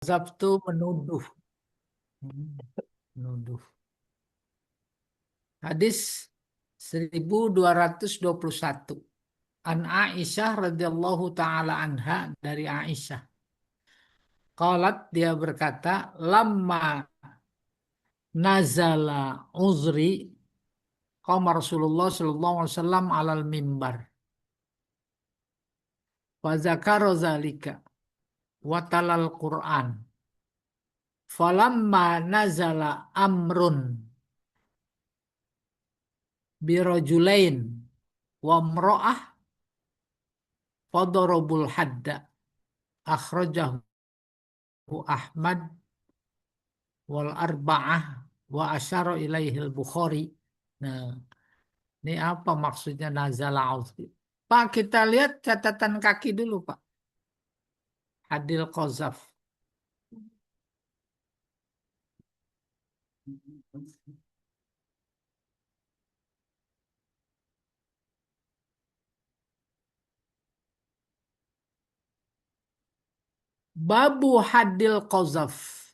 Qazaf tuh menuduh. Menuduh. Hadis 1221. An Aisyah radhiyallahu taala anha, dari Aisyah. Qalat, dia berkata, lamma nazala uzri qama Rasulullah sallallahu alaihi wasallam alal mimbar. Wa zakara zalika wa talal Qur'an. Falamma nazala amrun birajulain wa mra'ah fadarabul hadda, akhrajahu Ahmad wal arba'ah wa asyara ilaihil Bukhari. Nah, ini apa maksudnya nazala uzri? Pak, kita lihat catatan kaki dulu, Pak. Hadil Qazaf. Babu hadil Qazaf.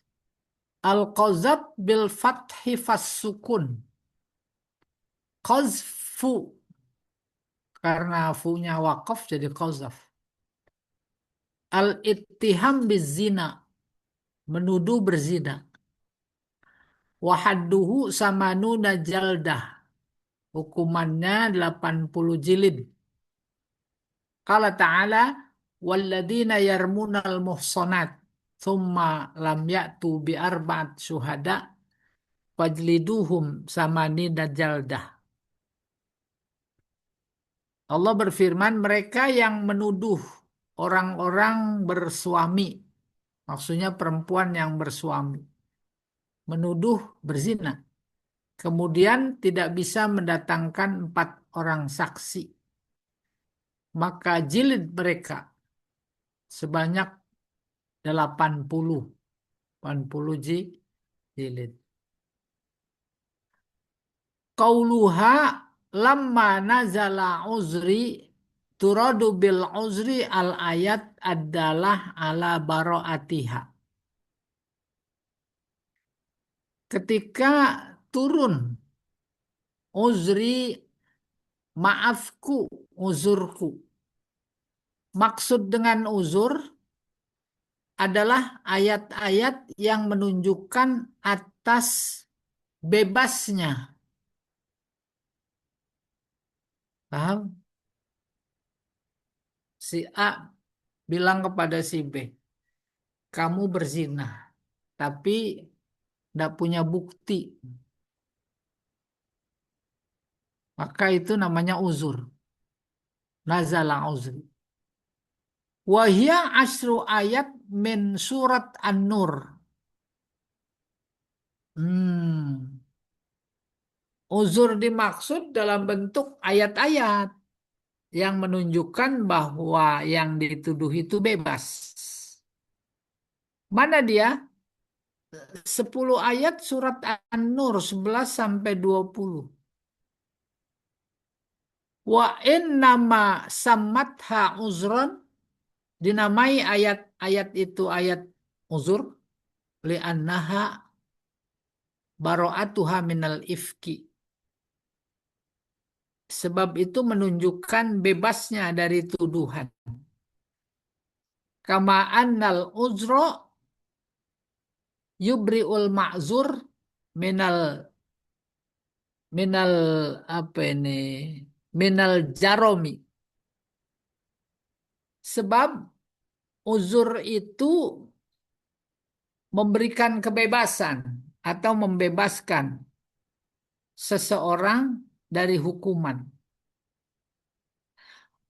Al-Qazaf bil fathi fas sukun. Qazfu, karena funya wakaf jadi Qazaf. Al-ittiham bizina, menuduh berzina. Wahadduhu samanuna jaldah, hukumannya 80 jilid. Qala ta'ala, walladzina yarmunal muhsanat thumma lam ya'tu bi arba'at syuhada fajliduhum samanina jaldah. Allah berfirman, mereka yang menuduh orang-orang bersuami, maksudnya perempuan yang bersuami, menuduh berzina, kemudian tidak bisa mendatangkan 4 orang saksi, maka jilid mereka sebanyak 80 jilid. Qauluha lamma nazala uzri turadu bil uzri al ayat adalah ala baro'atiha. Ketika turun uzri, maafku, uzurku. Maksud dengan uzur adalah ayat-ayat yang menunjukkan atas bebasnya. Paham? Si A bilang kepada si B, kamu berzina, tapi tidak punya bukti. Maka itu namanya uzur. Nazala uzri. Wahia asru ayat min surat An-Nur. Uzur dimaksud dalam bentuk ayat-ayat yang menunjukkan bahwa yang dituduh itu bebas. Mana dia? 10 ayat surat An-Nur 11 sampai 20. Wa innama sammatha uzron, dinamai ayat-ayat itu ayat uzur li'annaha baro'atuha minal ifki. Sebab itu menunjukkan bebasnya dari tuduhan. Kama annal uzro yubri'ul ma'zur minal apa ini? Minal jaromi. Sebab uzur itu memberikan kebebasan atau membebaskan seseorang dari hukuman.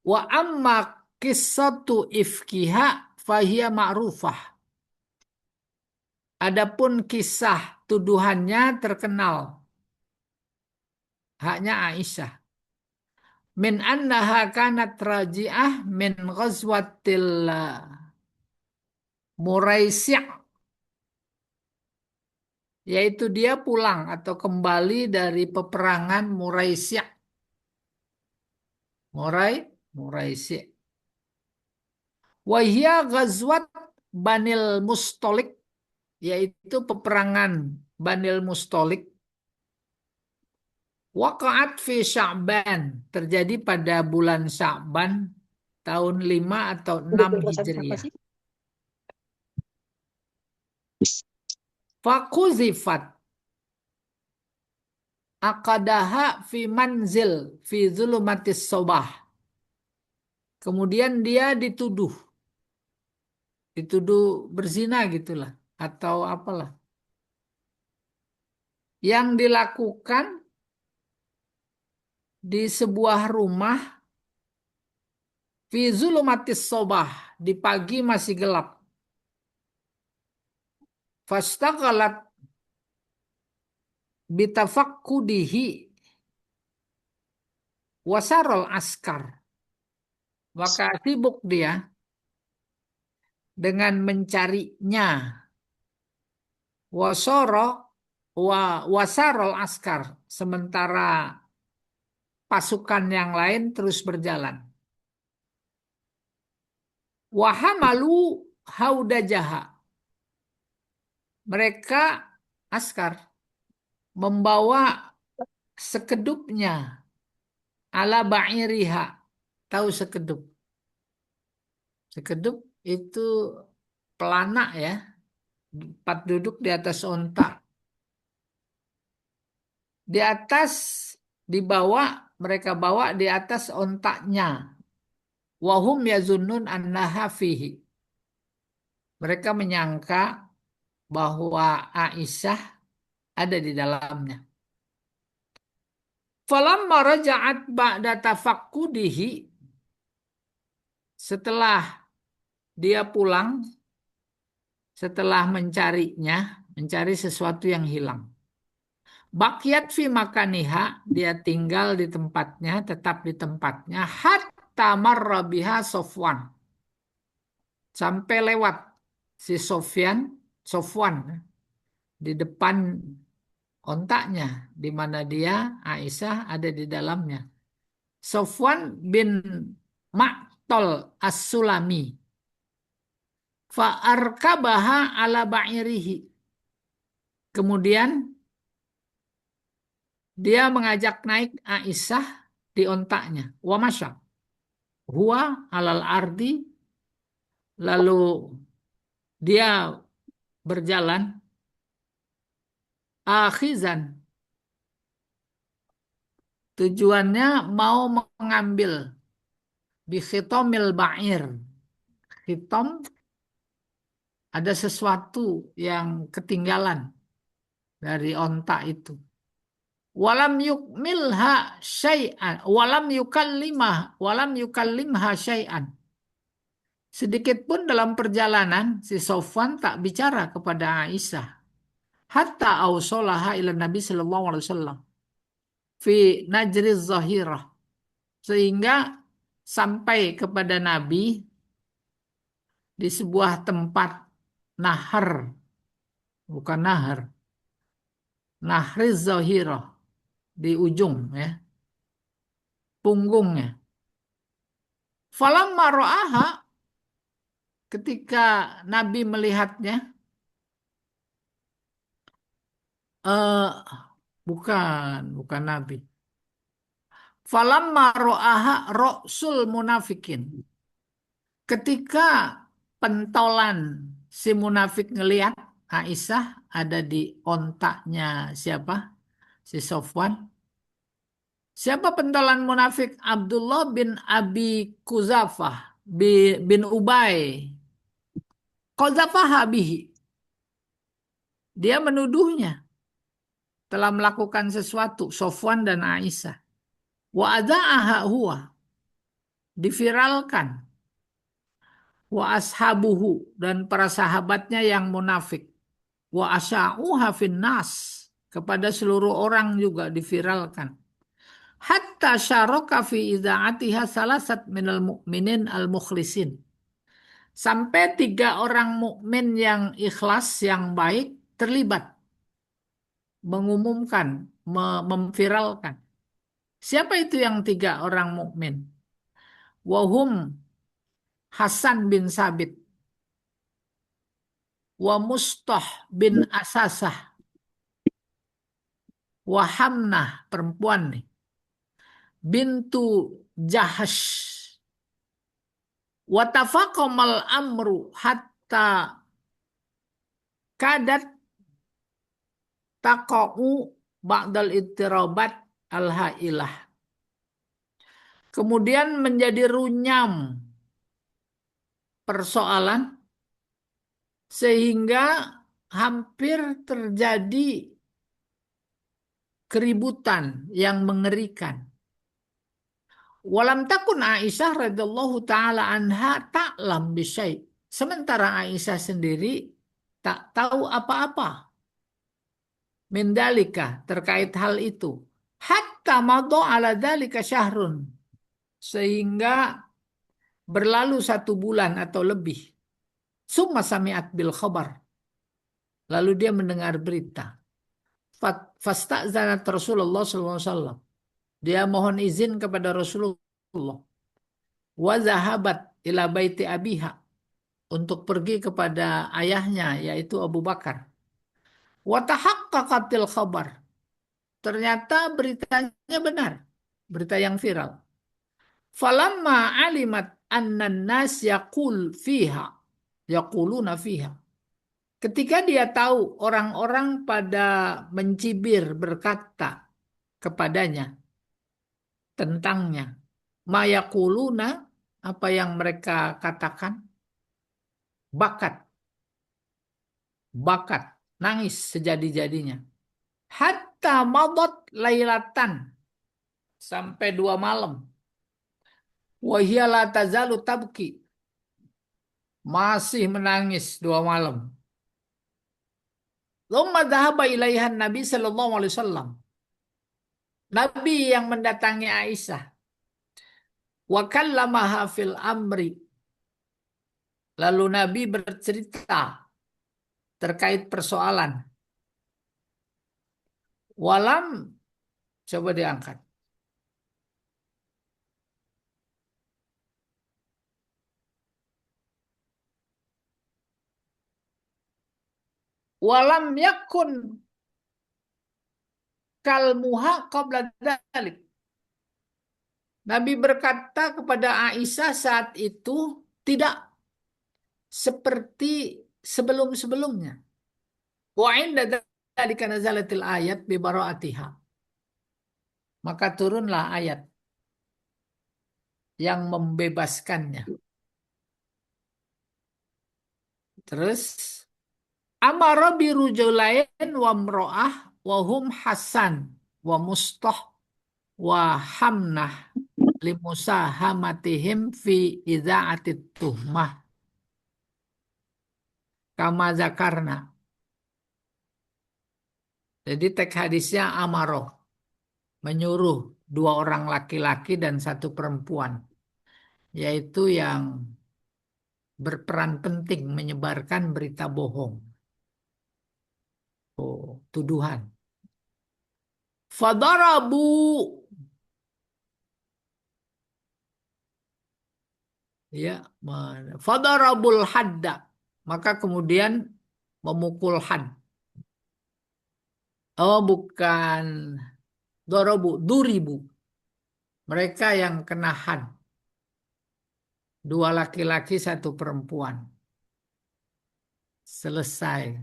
Wa amma qissatu ifkiha fahiya ma'rufah. Adapun kisah tuduhannya terkenal. Haknya Aisyah. Min annaha kanat raji'ah min ghazwatil Muraisi', yaitu dia pulang atau kembali dari peperangan Muraisi'. Muraisi'. Wa hiya ghazwat Banil Mustolik, yaitu peperangan Banil Mustolik. Waqa'at fi Sya'ban, terjadi pada bulan Sya'ban tahun 5 atau Udah 6 penjelasan siapa Hijriah. sih? Fakuzifat akadaha fi manzil fi zulumatis sobah. Kemudian dia dituduh berzina gitulah atau apalah. Yang dilakukan di sebuah rumah fi zulumatis sobah, di pagi masih gelap. Fastaqalat bitafakkudihi wasarol askar. Maka sibuk dia dengan mencarinya. Wasoro wasarol askar. Sementara pasukan yang lain terus berjalan. Wahamalu haudajaha. Mereka askar membawa sekedupnya ala ba'iriha. Tahu sekedup? Sekedup itu pelana ya, tempat duduk di atas onta. Di atas, dibawa, mereka bawa di atas ontaknya. Wahum yazunnun annaha fihi. Mereka menyangka bahwa Aisyah ada di dalamnya. Falamma raja'at ba'da tafakkudihi, setelah dia pulang, setelah mencarinya, mencari sesuatu yang hilang. Bakyat fi makaniha, dia tinggal di tempatnya, tetap di tempatnya, hatta marra biha Sofwan. Sampai lewat si Sofwan di depan ontaknya, di mana dia, Aisyah, ada di dalamnya. Sofwan bin Ma'tol As-Sulami. Fa'arkabaha ala ba'irihi. Kemudian dia mengajak naik Aisyah di ontaknya. Wa masya. Huwa alal ardi. Lalu dia berjalan. Akhizan. Tujuannya mau mengambil. Bikhitomil ba'ir. Khitom ada sesuatu yang ketinggalan dari ontak itu. Walam yukmilha syai'an, walam yukallimha syai'an. Sedikit pun dalam perjalanan si Sofwan tak bicara kepada Aisyah. Hatta awsolaha ila Nabi sallallahu alaihi wasallam fi najri zahirah. Sehingga sampai kepada Nabi di sebuah tempat nahar, bukan nahar, nahri zahirah, di ujung ya, punggungnya. Falamma ra'aha, ketika Nabi melihatnya, eh bukan Nabi. Falamma ra'aha ra'sul munafikin. Ketika pentolan si munafik ngelihat Aisyah ada di ontaknya siapa? Si Sofwan. Siapa pentolan munafik? Abdullah bin Abi Kuzafah bin Ubay. Qadzafah bihi. Dia menuduhnya telah melakukan sesuatu, Sofwan dan Aisyah. Wa adza'aha huwa, diviralkan. Wa ashabuhu, dan para sahabatnya yang munafik. Wa asya'uha finnas, kepada seluruh orang juga diviralkan. Hatta syaraka fi idza'atiha salasat minal mu'minin al-mukhlisin. Sampai 3 orang mukmin yang ikhlas, yang baik, terlibat mengumumkan, memviralkan. Siapa itu yang 3 orang mukmin? Wahum Hasan bin Sabit, wa Mustah bin Asasah, wa Hamnah perempuan nih, bintu Jahash, wa tafaqamal amru hatta kadat taqa'u ba'dal ittirabat al-hailah. Kemudian menjadi runyam persoalan sehingga hampir terjadi keributan yang mengerikan. Walam takun Aisyah radhiyallahu taala anha ta'lam bisyai. Sementara Aisyah sendiri tak tahu apa-apa mendalika terkait hal itu. Hatta madha ala dzalika syahrun. Sehingga berlalu 1 bulan atau lebih. Summa sami'at bil khabar. Lalu dia mendengar berita. Fasta'zanat Rasulullah SAW. Dia mohon izin kepada Rasulullah. Wa zahabat ila baiti abiha. Untuk pergi kepada ayahnya, yaitu Abu Bakar. Wa tahaqqaqatil khabar. Ternyata beritanya benar. Berita yang viral. Falamma alimat anna nas yaquluna fiha. Ketika dia tahu orang-orang pada mencibir berkata kepadanya tentangnya. Mayakuluna, apa yang mereka katakan? Bakat, bakat, nangis sejadi-jadinya. Hatta madat lailatan, sampai 2 malam. Wahia la tazalu tabki, masih menangis 2 malam. Lumma dhahaba ilaihan Nabi sallallahu alaihi wasallam. Nabi yang mendatangi Aisyah. Wa kallamaha fil amri. Lalu Nabi bercerita terkait persoalan. Walam, coba diangkat. Walam yakun kalmuha qabla dzalik. Nabi berkata kepada Aisyah saat itu tidak seperti sebelum-sebelumnya. Wa inda dzalika nazalatil ayat bi bara'atiha. Maka turunlah ayat yang membebaskannya. Terus amara bi rujulain wa mra'ah wa hum Hasan wa Mustah wa Hamnah limusahamatihim fi idza'atit tuhmah kama zakarna. Jadi teks hadisnya amaroh, menyuruh 2 orang laki-laki dan 1 perempuan, yaitu yang berperan penting menyebarkan berita bohong, tuduhan. Fadarabu, ya, fadarabul hadda, maka kemudian memukul had. Oh, bukan dorobu, duribu. Mereka yang kena had. 2 laki-laki, 1 perempuan. Selesai.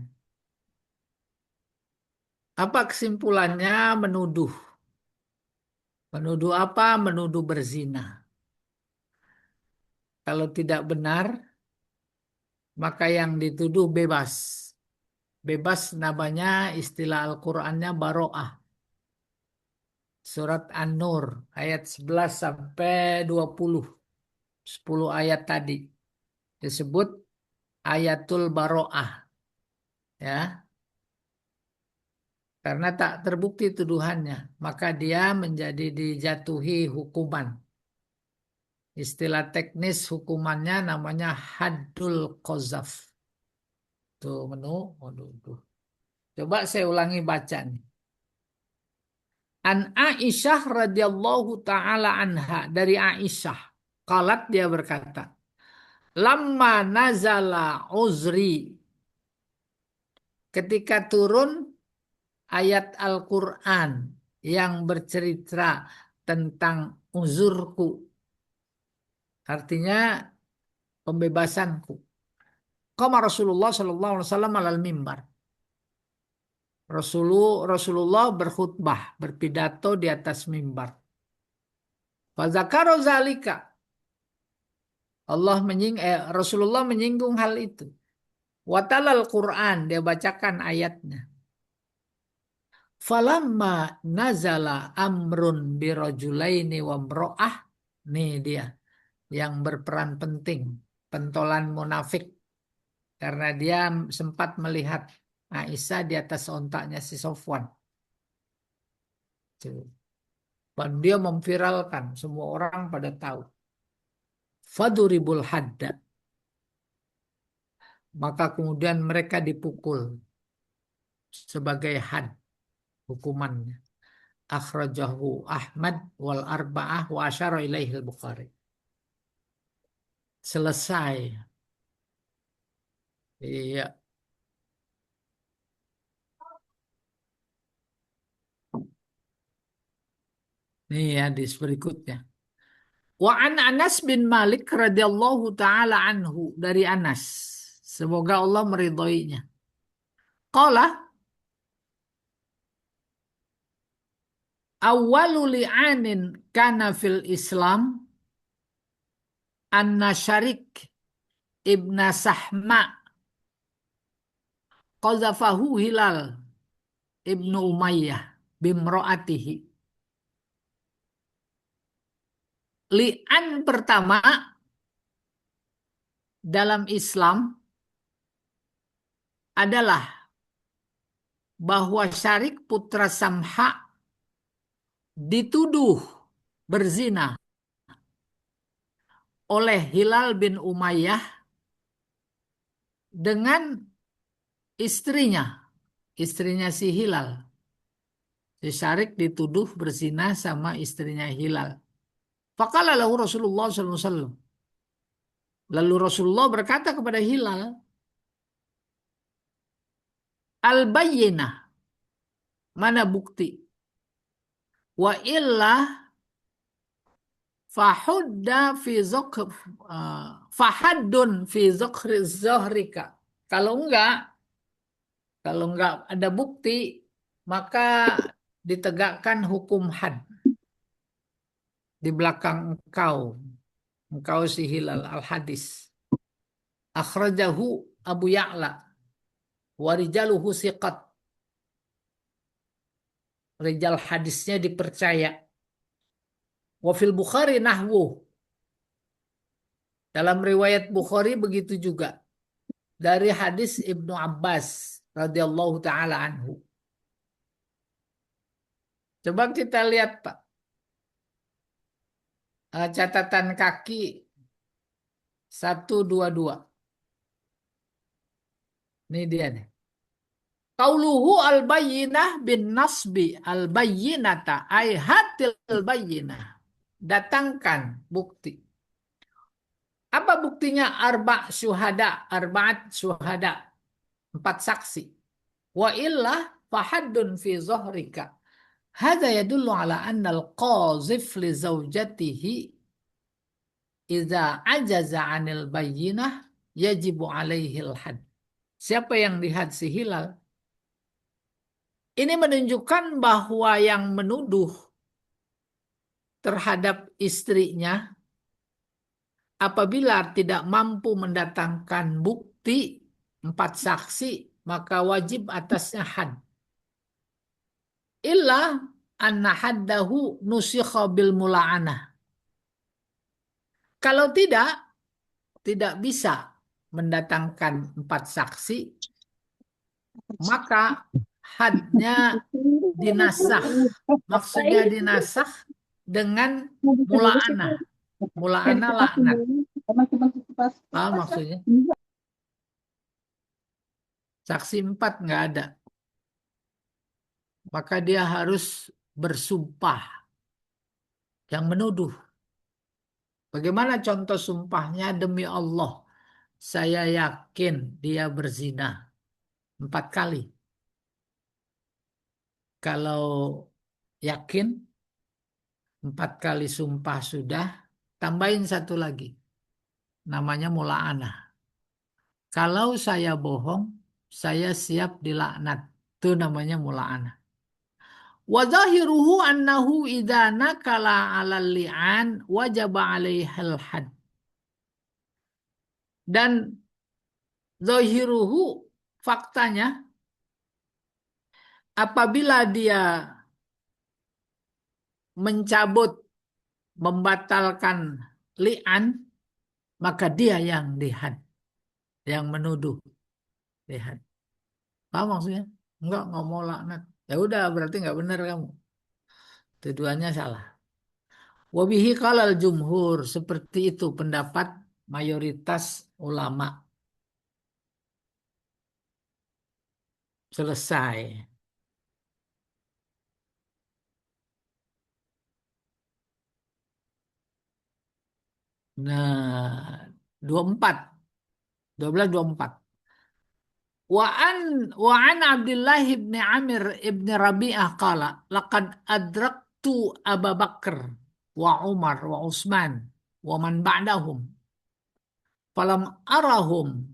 Apa kesimpulannya? Menuduh. Menuduh apa? Menuduh berzina. Kalau tidak benar, maka yang dituduh bebas. Bebas namanya, istilah Al-Qur'annya baro'ah. Surat An-Nur ayat 11 sampai 20. 10 ayat tadi disebut ayatul baro'ah. Ya. Karena tak terbukti tuduhannya, maka dia menjadi dijatuhi hukuman. Istilah teknis hukumannya namanya haddul qazaf. Tuh menu, waduh, tuh. Coba saya ulangi baca nih. An Aisyah radhiyallahu taala anha, dari Aisyah. Qalat, dia berkata, lamma nazala uzri, ketika turun ayat Al-Quran yang bercerita tentang uzurku, artinya pembebasanku. Qama Rasulullah sallallahu alaihi wasallam alal mimbar. Rasulullah berkhutbah, berpidato di atas mimbar. Fadzakara zalika. Rasulullah menyinggung hal itu. Watalal Quran, dia bacakan ayatnya. Falamma nazala amrun birajulaini wa mro'ah. Nih dia yang berperan penting, pentolan munafik, karena dia sempat melihat Aisyah di atas ontaknya si Sofwan. Dan dia memviralkan, semua orang pada tahu. Faduribul hadda. Maka kemudian mereka dipukul sebagai had hukumannya. Akhrajahu Ahmad wal arba'ah wa asyara ilaihi al-Bukhari. Selesai. Iya. Ini hadis berikutnya. Wa an Anas bin Malik radhiyallahu taala anhu, dari Anas. Semoga Allah meridhoinya. Qala awwalu li'anin kana fil Islam anna Syarik ibna Sahma qazafahu Hilal ibnu Umayyah bimro'atihi. Li'an pertama dalam Islam adalah bahwa Syarik putra Samha dituduh berzina oleh Hilal bin Umayyah dengan istrinya si Hilal. Si Syarik dituduh berzina sama istrinya Hilal. Faqala lahu Rasulullah sallallahu alaihi wasallam. Lalu Rasulullah berkata kepada Hilal, al-bayyinah, mana bukti? Wa illa fahudda fi zokr fahaddun fi zokri zohrika. Kalau enggak ada bukti, maka ditegakkan hukum had di belakang engkau si Hilal. Al-hadis akhrajahu Abu Ya'la wa rijaluhu siqat. Rijal hadisnya dipercaya. Wa fil Bukhari nahwu. Dalam riwayat Bukhari begitu juga. Dari hadis Ibnu Abbas radhiyallahu taala anhu. Coba kita lihat Pak. Catatan kaki 122. Ini dia nih. Qauluhu al-bayyinah bin nasbi al-bayyinata ay hatil bayyinah. Datangkan bukti. Apa buktinya? Arba'at syuhada. 4 saksi. Wa illa fahaddun fi zohrika. Hadza yadullu ala anna al-qazif li zawjatihi idza ajaza 'anil bayyinah yajibu 'alaihi al-had. Siapa yang lihat si Hilal? Ini menunjukkan bahwa yang menuduh terhadap istrinya apabila tidak mampu mendatangkan bukti 4 saksi, maka wajib atasnya had. Illa anna haddahu nusikha bil mula'anah. Kalau tidak bisa mendatangkan 4 saksi, maka hadnya dinasakh. Maksudnya dinasakh dengan mula'anah. Mula'anah laknat. Maksudnya? Saksi 4 nggak ada. Maka dia harus bersumpah yang menuduh. Bagaimana contoh sumpahnya? Demi Allah, saya yakin dia berzina. 4 kali. Kalau yakin 4 kali sumpah sudah, tambahin satu lagi. Namanya mula'anah. Kalau saya bohong, saya siap dilaknat. Itu namanya mula'anah. Wa zahiruhu annahu idza nakala 'alal li'an wajaba 'alaihal had. Dan zahiruhu faktanya apabila dia mencabut, membatalkan li'an, maka dia yang dihad, yang menuduh dihad. Paham maksudnya? Enggak mau laknat. Ya udah, berarti enggak benar kamu. Tuduhannya salah. Wabihi kalal jumhur, seperti itu pendapat mayoritas ulama. Selesai. Nah, 24, 12, 24. Wa an Abdullah ibn Amir ibn Rabi'ah qala laqad adraktu Abu Bakar wa Umar wa Utsman wa man ba'dahum falam arahum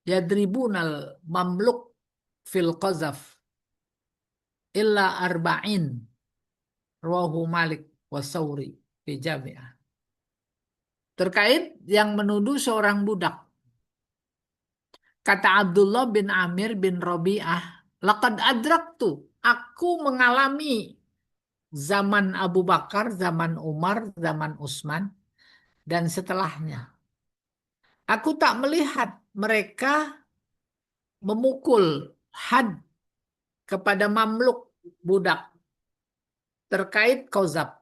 yadribunal mamluk fil qazaf illa arba'in rawahu Malik wa Sauri fi Jami'ah. Terkait yang menuduh seorang budak, kata Abdullah bin Amir bin Rabi'ah, laqad adraktu, aku mengalami zaman Abu Bakar, zaman Umar, zaman Utsman, dan setelahnya. Aku tak melihat mereka memukul had kepada mamluk budak terkait kozab,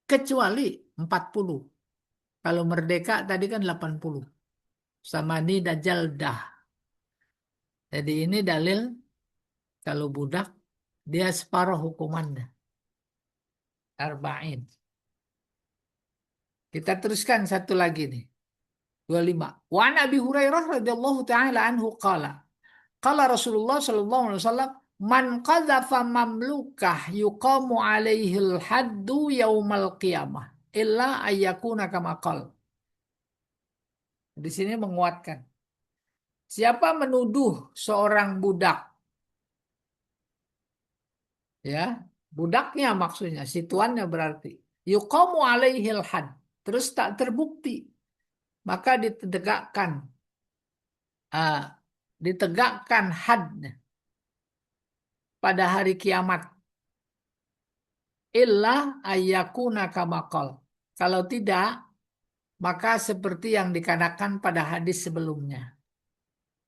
kecuali 40. Kalau merdeka tadi kan 80. Samani dan jaldah. Jadi ini dalil kalau budak dia separuh hukumannya. Arba'in. Kita teruskan satu lagi nih. 25. Wa an Abi Hurairah radhiyallahu taala anhu qala. Qala Rasulullah sallallahu alaihi wasallam, man qadhafa mamlukah yuqamu alaihil haddu yaumal qiyamah illa ayyakuna kama qala. Di sini menguatkan. Siapa menuduh seorang budak, ya, budaknya maksudnya, situannya berarti yuqamu alaihil had, terus tak terbukti, maka ah, ditegakkan hadnya pada hari kiamat. Illa ayyakuna kamakol. Kalau tidak, maka seperti yang dikatakan pada hadis sebelumnya.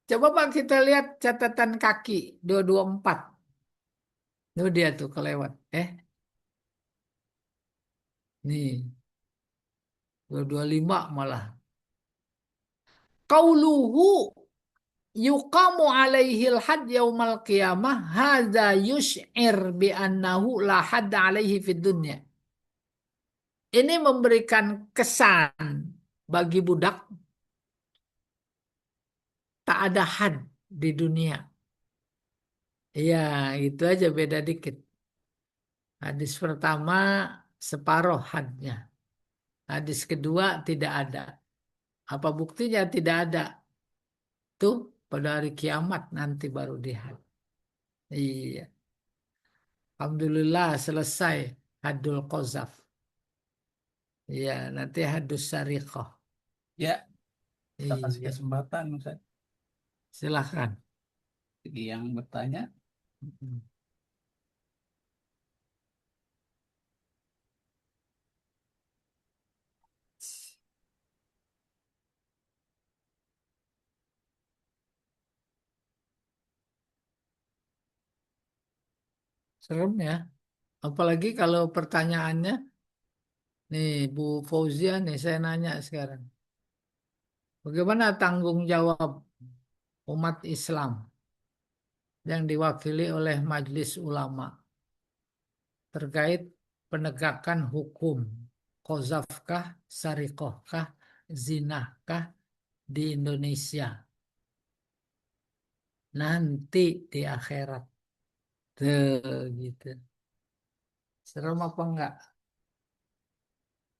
Coba Pak kita lihat catatan kaki 224. Itu dia tuh kelewat. Nih 225 malah. Qauluhu yuqamu alaihil had yaumal qiyamah hadza yush'ir bi annahu la hadda alaihi fid dunya. Ini memberikan kesan bagi budak tak ada had di dunia. Iya, itu aja beda dikit. Hadis pertama separuh hadnya. Hadis kedua tidak ada. Apa buktinya tidak ada? Tuh pada hari kiamat nanti baru dihad. Iya. Alhamdulillah selesai hadul qazaf. Iya, nanti hadus sariqah. Ya, kita kasih Iya, kesempatan Ustaz. silahkan. Bagi yang bertanya. Serem ya. Apalagi kalau pertanyaannya, nih Bu Fauzia nih saya nanya sekarang. Bagaimana tanggung jawab umat Islam yang diwakili oleh Majelis Ulama terkait penegakan hukum qazafkah, sariqahkah, zinahkah di Indonesia? nanti di akhirat. Tuh, gitu. Serem apa enggak?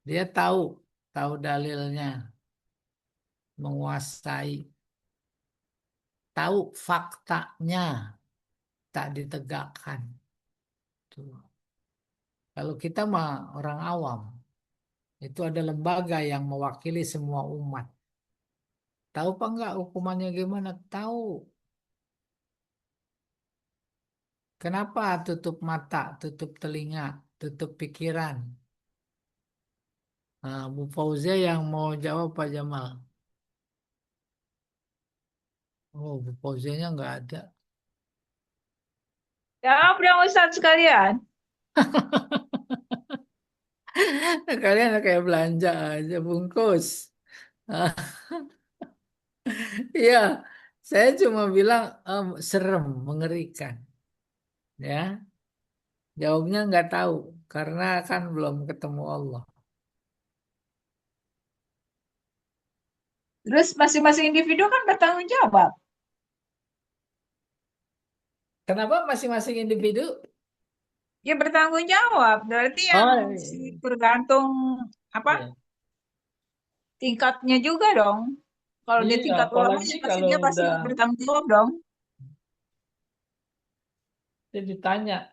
Dia tahu dalilnya, menguasai, tahu faktanya, tak ditegakkan. Tuh. Kalau kita mah orang awam, itu ada lembaga yang mewakili semua umat. Tahu apa enggak hukumannya gimana? Tahu. Kenapa tutup mata, tutup telinga, tutup pikiran? Nah, Bu Fauzia yang mau jawab Pak Jamal. Oh, Bu Fauzianya nggak ada. Jawab dong Ustadz sekalian. Kalian kayak belanja aja bungkus. Ah, iya, saya cuma bilang serem, mengerikan. Ya, jawabnya nggak tahu karena kan belum ketemu Allah. Terus masing-masing individu kan bertanggung jawab. Kenapa masing-masing individu? Ya bertanggung jawab. Berarti yang Oh, bergantung apa iya. tingkatnya juga dong. Kalau dia Iya, tingkat ulama apalagi ya pasti kalau dia pasti udah bertanggung jawab dong. ditanya,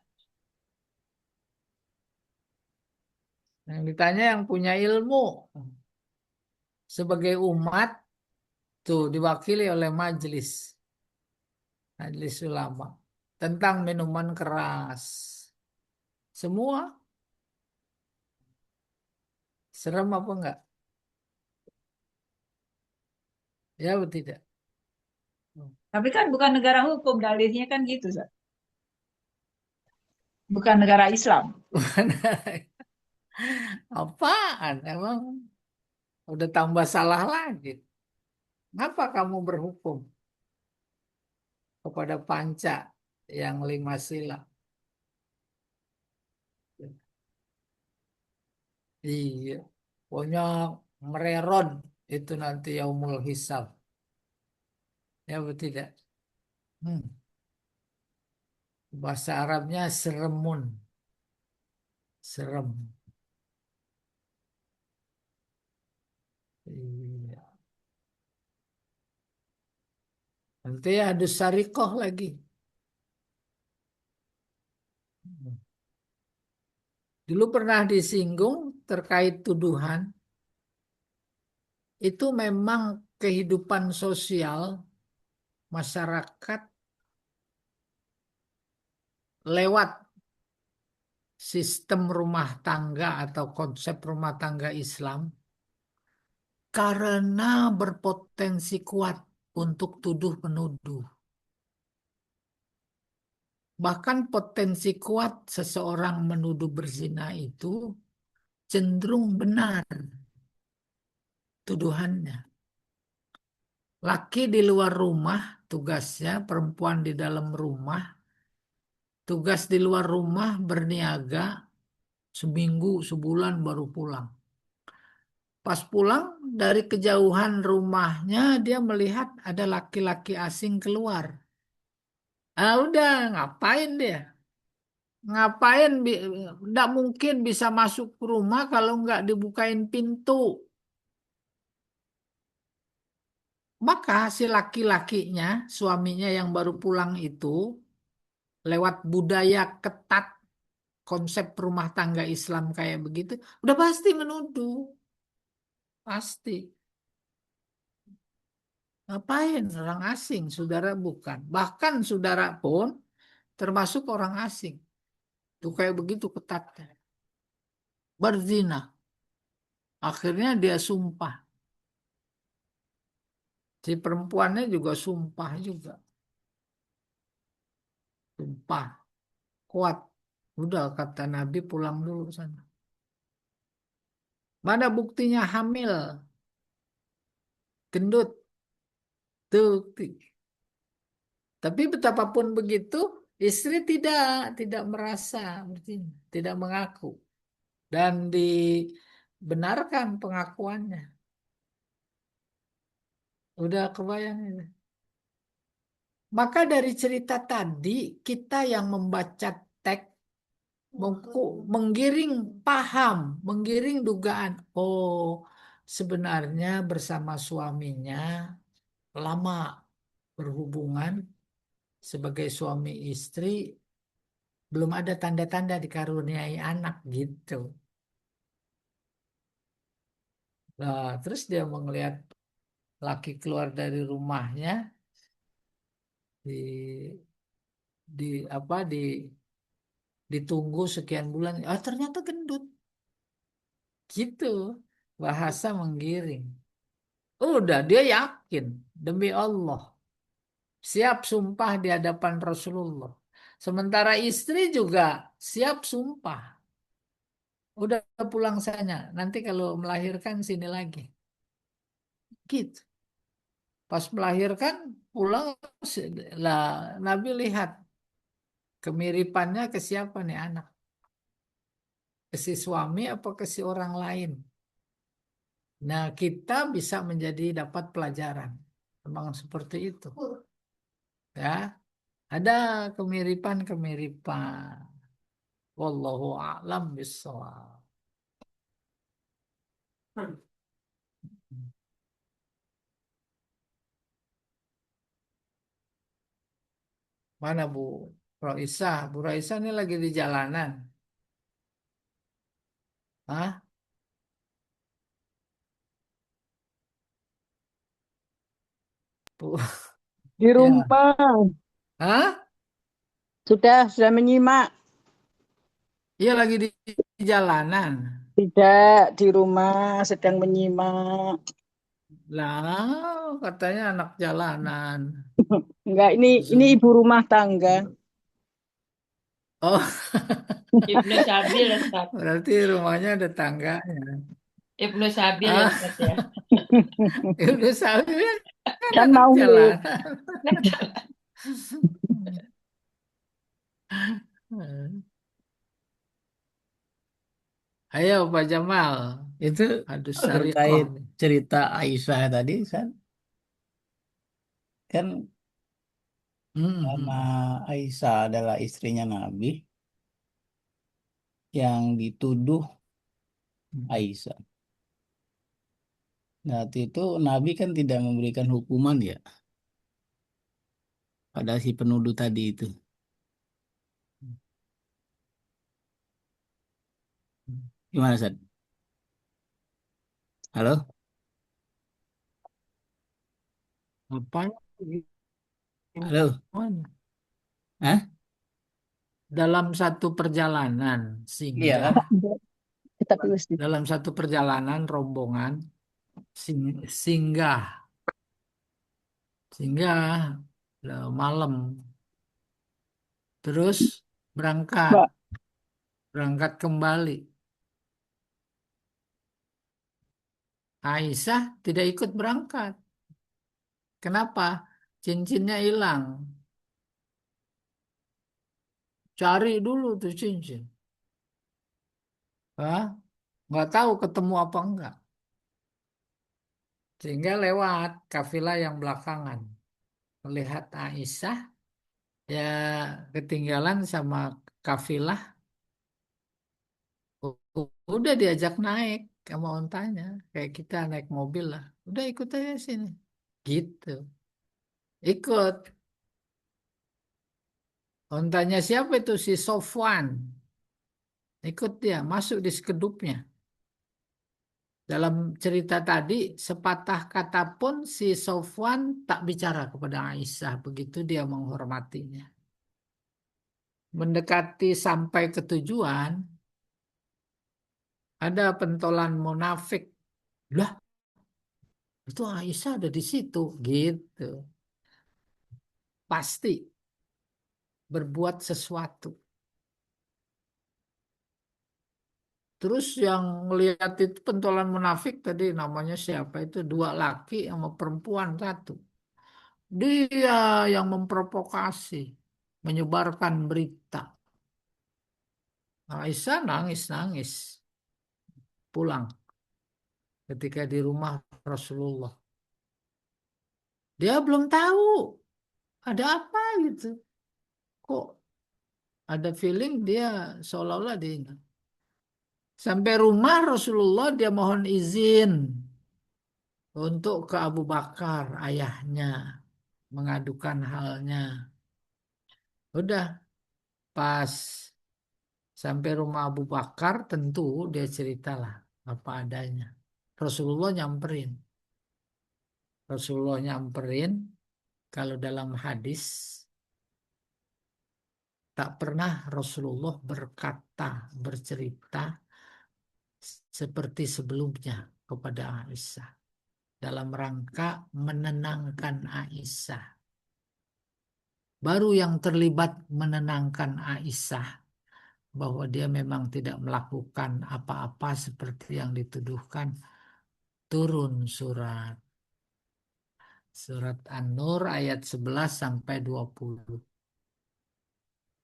yang ditanya yang punya ilmu sebagai umat tuh diwakili oleh majelis ulama tentang minuman keras. Semua serem apa enggak? Ya atau tidak? Tapi kan bukan negara hukum, dalihnya kan gitu, Ustaz. Bukan negara Islam. Apaan? Emang udah tambah salah lagi. Ngapa kamu berhukum kepada panca yang 5 sila? Iya, pokoknya mereron itu nanti yaumul hisab. Ya atau tidak? Hmm. Bahasa Arabnya seremun, serem. Iya. Nanti ada syarikoh lagi. Dulu pernah disinggung terkait tuduhan. Itu memang kehidupan sosial masyarakat lewat sistem rumah tangga atau konsep rumah tangga Islam karena berpotensi kuat untuk tuduh menuduh. Bahkan potensi kuat seseorang menuduh berzina itu cenderung benar tuduhannya. Laki di luar rumah tugasnya, perempuan di dalam rumah, tugas di luar rumah berniaga seminggu, sebulan baru pulang. Pas pulang dari kejauhan rumahnya dia melihat ada laki-laki asing keluar. Ah udah ngapain dia? Ngapain? Nggak mungkin bisa masuk ke rumah kalau nggak dibukain pintu. Maka si laki-lakinya, suaminya yang baru pulang itu, lewat budaya ketat konsep rumah tangga Islam kayak begitu, udah pasti menuduh. Pasti. Ngapain orang asing, saudara bukan. Bahkan saudara pun termasuk orang asing. Tuh kayak begitu ketatnya. Berzina. Akhirnya dia sumpah. Si perempuannya juga sumpah juga. Sumpah. Kuat. Udah kata Nabi pulang dulu sana. Mana buktinya hamil? Gendut. Tuh. Tapi betapapun begitu, istri tidak merasa, tidak mengaku dan dibenarkan pengakuannya. Udah kebayang ini. Maka dari cerita tadi kita yang membaca teks menggiring paham, menggiring dugaan. Oh, sebenarnya bersama suaminya lama berhubungan sebagai suami istri, belum ada tanda-tanda dikaruniai anak gitu. Nah, terus dia melihat laki keluar dari rumahnya di apa ditunggu sekian bulan. Ah, ternyata gendut. Gitu. Bahasa menggiring. Udah dia yakin demi Allah. Siap sumpah di hadapan Rasulullah. Sementara istri juga siap sumpah. Udah pulang saja. Nanti kalau melahirkan sini lagi. Gitu. Pas melahirkan pulang lah Nabi lihat kemiripannya ke siapa nih anak? Ke si suami apa ke si orang lain? Nah, kita bisa menjadi dapat pelajaran. Memang seperti itu. Ya, ada kemiripan-kemiripan. Wallahu a'lam bishawab. Mana Bu Raisa? Bu Raisa ini lagi di jalanan. Hah? Bu, Di ya. rumah Hah? sudah menyimak. Iya lagi di jalanan. Tidak, di rumah sedang menyimak. Lah, katanya anak jalanan. Enggak, ini Zoom. ibu rumah tangga. Oh, Ibnu Sabil Ustaz. berarti rumahnya ada tangganya. Ibnu Sabil ya Ah, Ustaz ya. ya udah sambil kan Kan anak maulid. jalanan. Ayo Pak Jamal, itu hadus sariqah Terkait nih. cerita Aisyah tadi, kan karena Hmm. Aisyah adalah istrinya Nabi yang dituduh Aisyah. Nah, waktu itu Nabi kan tidak memberikan hukuman ya pada si penuduh tadi itu. Gimana, Sad? Halo? Apa? Halo? Hah? Dalam satu perjalanan singgah, Iya. Tapi mesti. dalam satu perjalanan rombongan singgah, singgah malam, terus berangkat, Mbak, berangkat kembali. Aisyah tidak ikut berangkat. Kenapa? Cincinnya hilang. Cari dulu tuh cincin. Hah? Nggak tahu ketemu apa enggak. Sehingga lewat kafilah yang belakangan. Melihat Aisyah, ya ketinggalan sama kafilah. Udah diajak naik sama ontanya. Kayak kita naik mobil lah. Udah ikut aja sini. Gitu. Ikut. Ontanya siapa itu? Si Sofwan. Ikut dia. Masuk di sekedupnya. Dalam cerita tadi, sepatah kata pun si Sofwan tak bicara kepada Aisyah. Begitu dia menghormatinya. Mendekati sampai ke tujuan, ada pentolan munafik. Lah, itu Aisyah ada di situ. Gitu. Pasti berbuat sesuatu. Terus yang ngelihat itu pentolan munafik tadi namanya siapa itu? Dua laki sama perempuan satu. Dia yang memprovokasi, menyebarkan berita. Aisyah nangis-nangis pulang ketika di rumah Rasulullah. Dia belum tahu. ada apa gitu? Kok ada feeling dia seolah-olah dia sampai rumah Rasulullah dia mohon izin untuk ke Abu Bakar ayahnya mengadukan halnya. Udah pas sampai rumah Abu Bakar tentu dia ceritalah apa adanya. Rasulullah nyamperin. Rasulullah nyamperin kalau dalam hadis tak pernah Rasulullah bercerita seperti sebelumnya kepada Aisyah dalam rangka menenangkan Aisyah. Baru yang terlibat menenangkan Aisyah bahwa dia memang tidak melakukan apa-apa seperti yang dituduhkan, turun surat An-Nur ayat 11 sampai 20.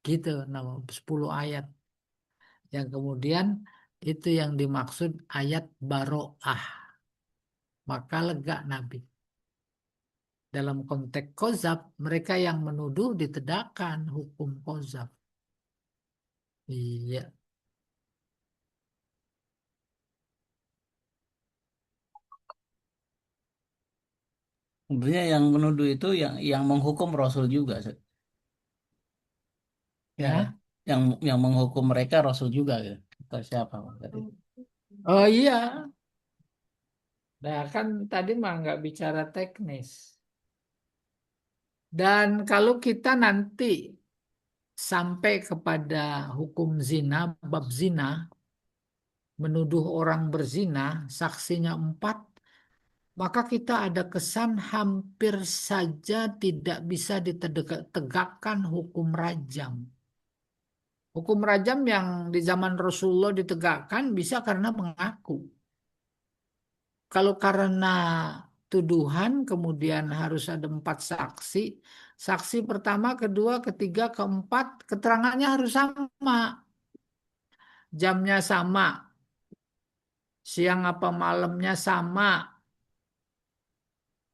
Gitu, 10 ayat. Yang kemudian itu yang dimaksud ayat baro'ah. Maka lega Nabi. Dalam konteks kozab, mereka yang menuduh ditegakkan hukum kozab. Iya. Sebenarnya yang menuduh itu yang menghukum Rasul juga, Ustaz. Ya, Ya. yang menghukum mereka Rasul juga gitu. Atau siapa Pak, tadi? Oh iya. Nah kan tadi mah nggak bicara teknis. Dan kalau kita nanti sampai kepada hukum zina, bab zina, menuduh orang berzina, saksinya 4, maka kita ada kesan hampir saja tidak bisa ditegakkan hukum rajam. Hukum rajam yang di zaman Rasulullah ditegakkan bisa karena mengaku. Kalau karena tuduhan kemudian harus ada 4 saksi. Saksi pertama, kedua, ketiga, keempat, keterangannya harus sama. Jamnya sama, siang apa malamnya sama,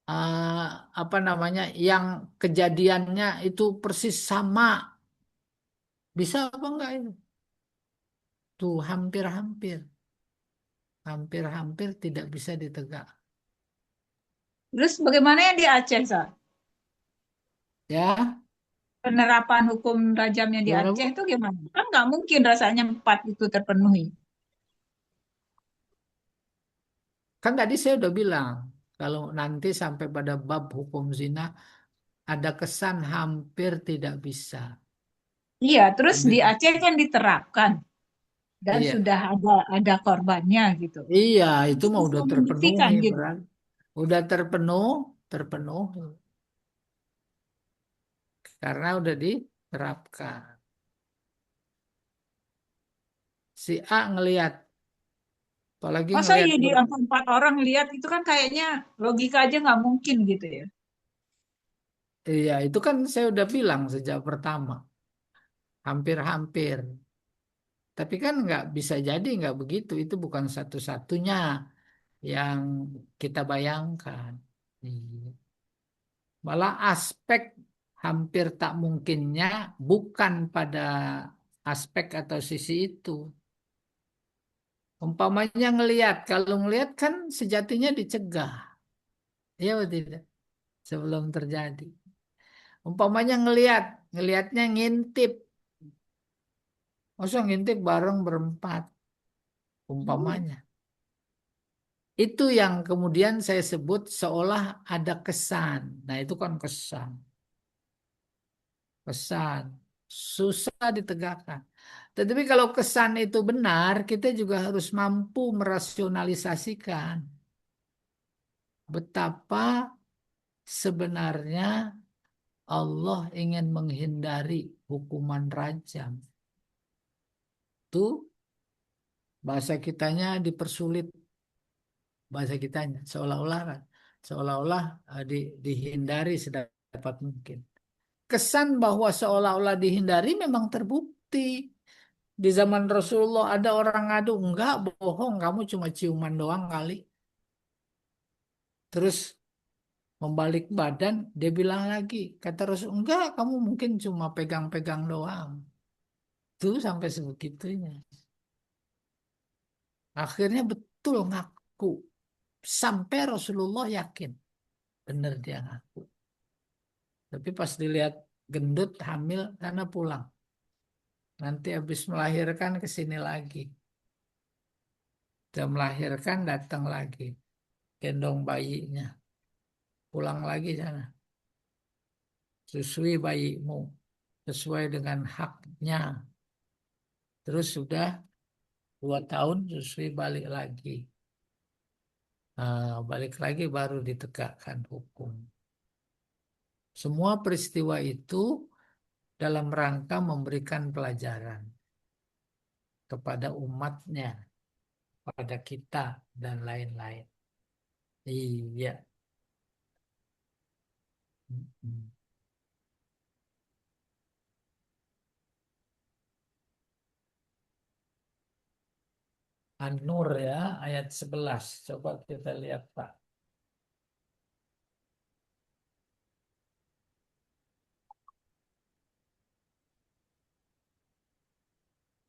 eh, apa namanya, yang kejadiannya itu persis sama. Bisa apa enggak itu? Tuh hampir-hampir, hampir-hampir tidak bisa ditegak. Terus bagaimana yang di Aceh, Sa? Ya, Penerapan hukum rajamnya di gimana Aceh Bu? itu gimana? Kan nggak mungkin rasanya 4 itu terpenuhi. Kan tadi saya udah bilang, kalau nanti sampai pada bab hukum zina, ada kesan hampir tidak bisa. Iya, terus di Lebih, Aceh kan diterapkan dan iya, sudah ada korbannya gitu. iya, itu mah Bisa udah membuktikan terpenuhi, gitu. beran. Udah terpenuh, karena udah diterapkan. Si A ngelihat, apalagi Masa ngelihat, iya di angka 4 orang lihat itu kan kayaknya logika aja nggak mungkin gitu ya. iya, itu kan saya udah bilang sejak pertama, hampir-hampir. Tapi kan nggak bisa jadi nggak begitu, itu bukan satu-satunya yang kita bayangkan. Iya. Malah aspek hampir tak mungkinnya bukan pada aspek atau sisi itu. Umpamanya ngelihat, kalau ngelihat kan sejatinya dicegah. Iya atau tidak? Sebelum terjadi. Umpamanya ngelihatnya ngintip. Masa ngintip bareng berempat, umpamanya. Itu yang kemudian saya sebut seolah ada kesan. Nah itu kan kesan. Kesan. Susah ditegakkan. Tetapi kalau kesan itu benar, kita juga harus mampu merasionalisasikan betapa sebenarnya Allah ingin menghindari hukuman rajam. Itu bahasa kitanya dipersulit, bahasa kitanya seolah-olah dihindari sedapat mungkin. Kesan bahwa seolah-olah dihindari memang terbukti. Di zaman Rasulullah ada orang ngadu, enggak bohong, kamu cuma ciuman doang kali. Terus membalik badan, dia bilang lagi, kata Rasul, enggak, kamu mungkin cuma pegang-pegang doang. Tuh sampai sebegitunya. Akhirnya betul ngaku. Sampai Rasulullah yakin. Bener dia ngaku. Tapi pas dilihat gendut, hamil, karena pulang. Nanti habis melahirkan ke sini lagi. Dia melahirkan, datang lagi. Gendong bayinya. Pulang lagi sana. Susui bayimu. Sesuai dengan haknya. Terus sudah 2 tahun susui balik lagi. Nah, balik lagi baru ditegakkan hukum. Semua peristiwa itu dalam rangka memberikan pelajaran kepada umatnya, pada kita, dan lain-lain. Iya. Mm-mm. An-Nur ya, ayat 11. Coba kita lihat, Pak.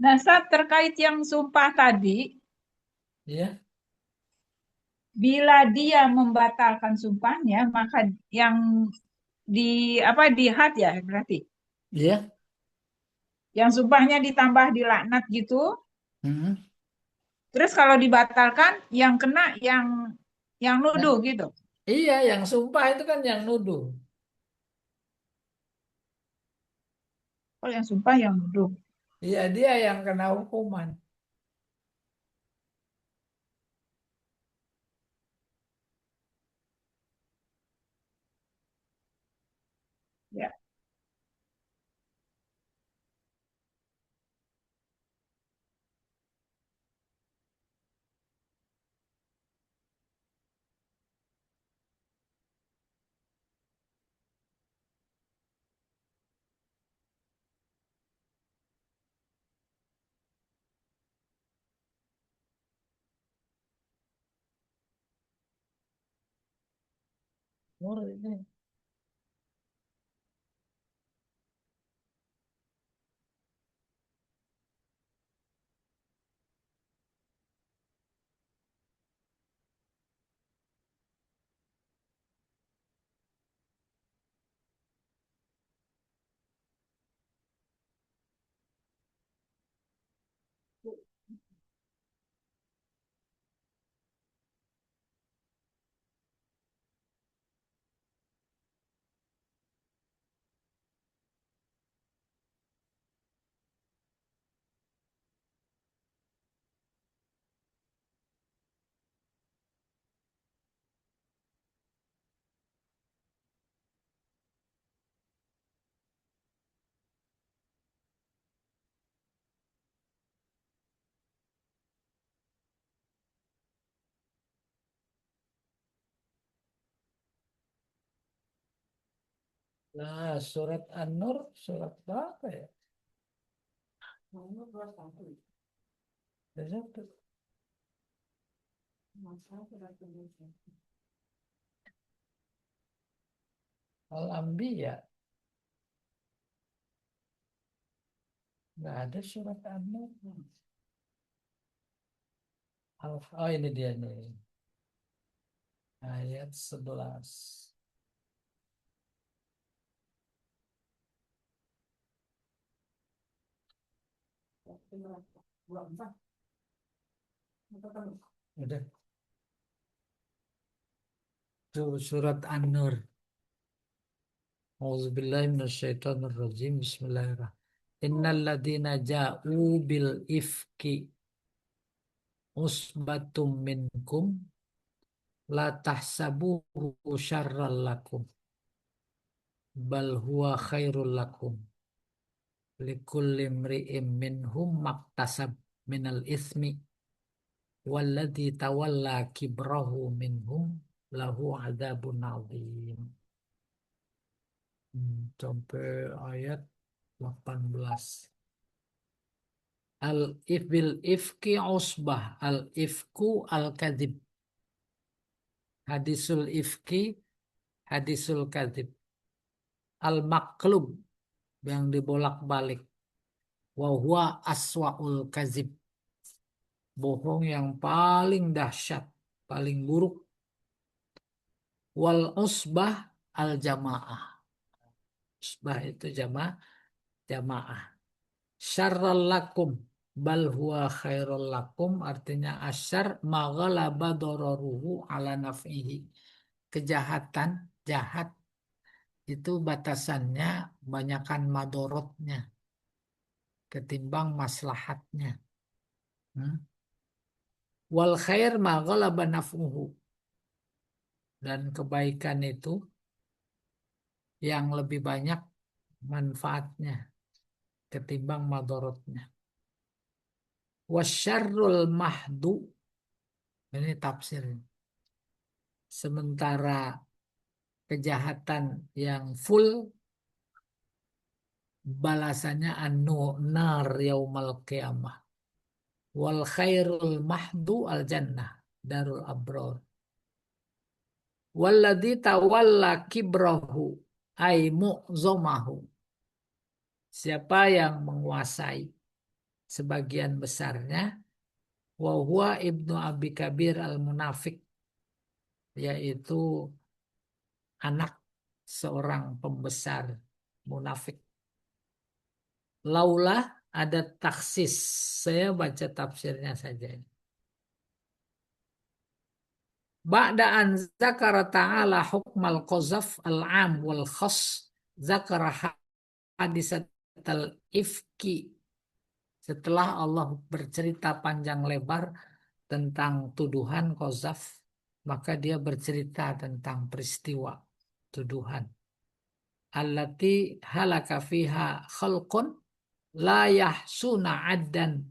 Nah, saat terkait yang sumpah tadi, Ya, bila dia membatalkan sumpahnya, maka yang di had ya berarti. ya. Yang sumpahnya ditambah dilaknat gitu. Mm-mm. Terus kalau dibatalkan, yang kena yang Nah, nuduh gitu. iya, yang sumpah itu kan yang nuduh. Kalau yang sumpah yang nuduh. Iya, dia yang kena hukuman. Ya. Nur ini. Nah, surat An-Nur, surat apa ya? Ada satu. Al-Anbiya. Nggak ada surat An-Nur. Oh, ini dia nih. Ayat 11. Udah. Tuh, surat An-Nur. Auzubillahi minasyaitonirrajim. Bismillahirrahmanirrahim. Innal ladzina ja'u bil ifki usbatum minkum la tahsabuhu syarral lakum bal huwa khairul lakum likulli imri'in minhum maktasab minal itsmi walladzi tawalla kibrahu minhum lahu adzabun adzim. Sampai ayat 18. Al-ifbil ifki usbah, al-ifku al-kadhib. Hadisul ifki, hadisul kadzib. Al-maqlub, yang dibolak-balik. Wa huwa aswaul kadzib. Bohong yang paling dahsyat, paling buruk. Wal usbah al-jamaah. Usbah itu jamaah. Syarral lakum bal huwa khairul lakum, artinya asyar maghalaba dararuhu ala naf'ihi. Kejahatan, jahat itu batasannya banyakan madorotnya ketimbang maslahatnya. Wal khair maghalaba naf'uhu, dan kebaikan itu yang lebih banyak manfaatnya ketimbang madorotnya. Wasyarrul mahdu, ini tafsir. Sementara kejahatan yang full balasannya nar yaumal qiyamah. Wal khairul mahdu al jannah darul abror. Walladzi tawalla kibrahu ay mu'zomahu. Siapa yang menguasai sebagian besarnya, wa huwa ibnu Abi Kabir al-Munafiq, yaitu anak seorang pembesar munafik. Laulah ada taksis, saya baca tafsirnya saja. Ba'da an zakara ta'ala hukmal qazaf al-am wal khas, zakara hadisat al-ifki. Setelah Allah bercerita panjang lebar tentang tuduhan qazaf, maka dia bercerita tentang peristiwa tuduhan. Allati halaka fiha khalqun la yahsuna addan,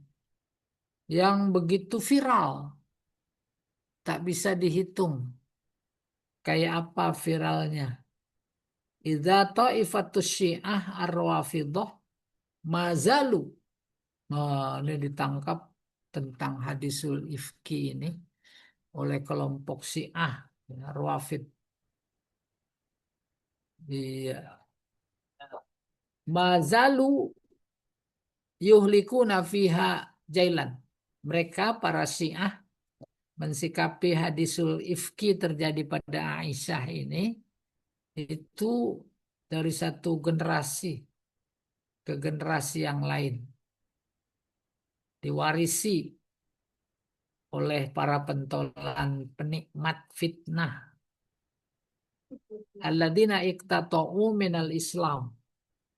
yang begitu viral tak bisa dihitung. Kayak apa viralnya? Idza ta'ifatus syiah ar-rafidah mazalu. Nah, ini ditangkap tentang hadisul ifki ini oleh kelompok syiah, ya, Rawafid. Mazalu yuhlikuna fiha jailan. Mereka para syiah mensikapi hadisul ifki terjadi pada Aisyah ini itu dari satu generasi ke generasi yang lain, diwarisi oleh para pentolan penikmat fitnah. Alladzina iqtata'u minal Islam,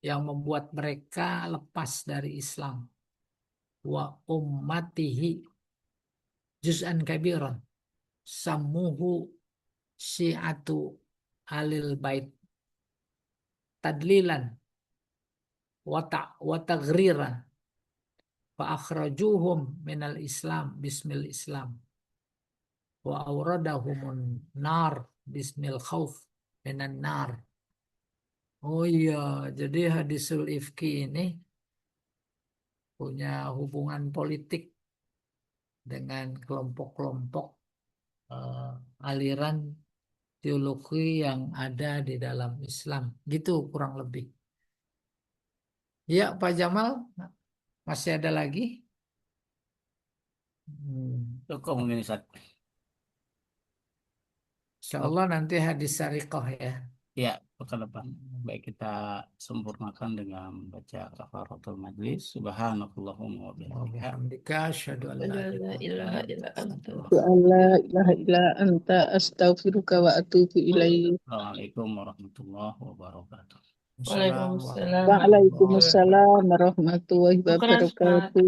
yang membuat mereka lepas dari Islam. Wa ummatihi juz'an kabiran sammuhu syi'atu alil bait tadlilan wa taghriran fa akhrajuhum minal Islam bismil Islam wa awradahumun nar bismil khauf minan nar. Oh iya, jadi hadisul ifki ini punya hubungan politik dengan kelompok-kelompok aliran teologi yang ada di dalam Islam. Gitu kurang lebih. Ya, Pak Jamal, masih ada lagi? Cukup mungkin Ustaz. Insya Allah nanti hadis sariqah ya. Ya, pekan depan. Baik, kita sempurnakan dengan baca kafaratul majlis. Subhanakallahumma wa bihamdika asyhadu an la ilaha illa anta La ilaha illa anta astaghfiruka wa atubu ilaik. Assalamualaikum warahmatullahi wabarakatuh. Waalaikumsalam. Waalaikumsalam warahmatullahi wabarakatuh.